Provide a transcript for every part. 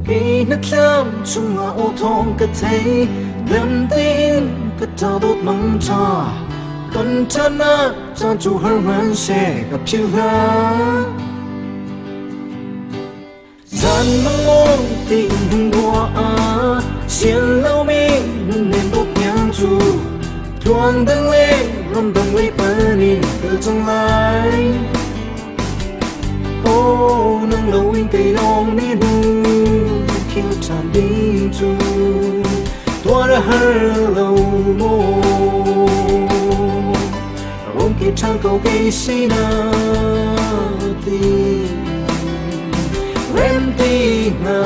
khi nước lắm chung là ô thong cả thấy đêm tin cả tao đốt mong cho tuần chân á cho chú hơn hơn sẽ gặp chiều ha gian mong mong tình hùng đua xiên lâu mi nên đốt nhang chú tuang đằng lên rầm đằng lấy panin từ trong lại ô nâng lâu in cây long ni nu kêu tràn đi chú tua ra hơi lâu mô ôm kia trang cầu cây xí na ti rem ti na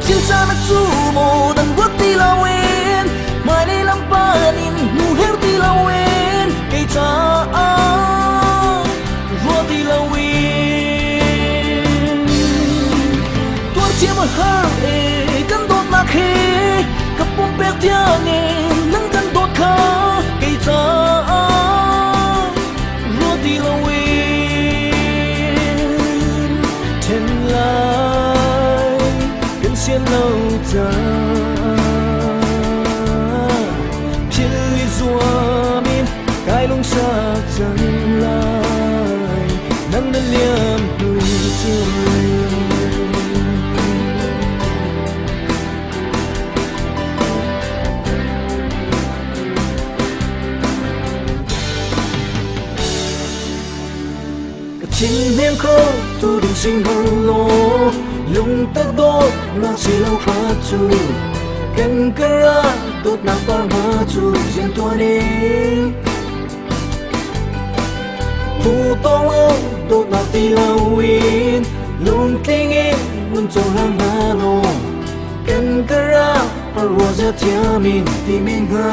chiều xa nát chú mô đằng quất ti lao in mai đây lắm ba nín nụ heo ti lao in cây cha rùa ti lao in tuan chiêm ở hai căn đốt nát khi cặp bom bẹt tia nghe nắng căn đốt khá cây cha rùa ti lao in trên lai cần xiên lâu ta chili zua min cái lông sa chân lai nắng đến liêm hương chơi chính miếng khô tu đừng sinh hồn lô lung ta đốt nang si lâu phá chu cần kara đốt nang par ma chu riêng tua đi phù to lâu đốt nang ti lâu in lung kinh in mun châu lang hà lô cần kara par hoa ra thia min ti min ha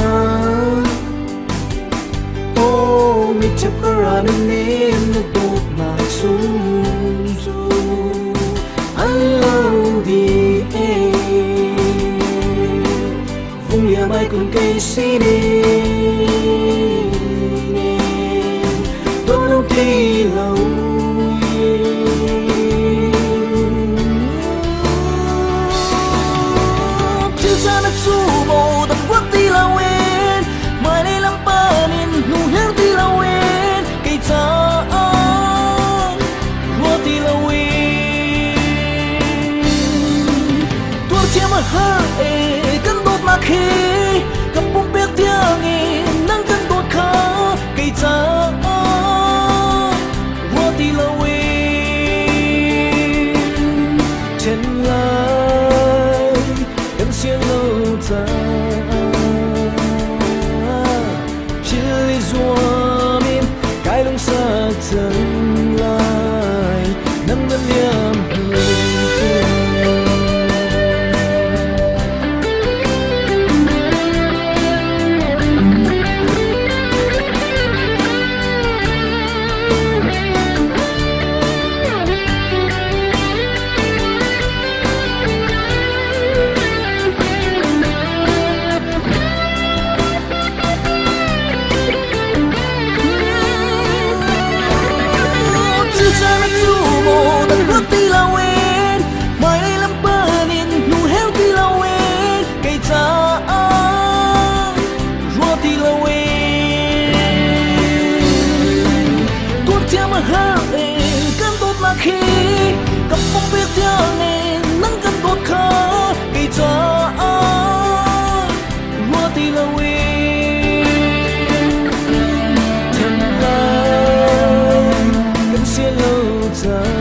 ô mi chắp kara nên nên đốt nang xuống chu Hello đi vùng nhà bay cùng cây xí đi tôi đâu đi lâu chiều xa nát chú mô đằng quất ti lao in mai đây lắm ba nín nụ heo ti lao in cây cha rùa ti lao in chiêm ở hai căn đốt nát khi cặp bom bẹt tia nghe nắng căn đốt khá cây cha rùa ti lao in trên lai cần xiên lâu ta chili zua min cái lông sa chân lai nắng đến liêm hương chơi ti lao in mai đây lắm ba nín nụ heo ti lao in cây cha rùa ti lao in tuột chiêm ở hai căn đốt nát khi cặp bom bẹt tia nghe nắng căn đốt khá cây cha rùa ti lao in thêm lai cần xiên lâu ta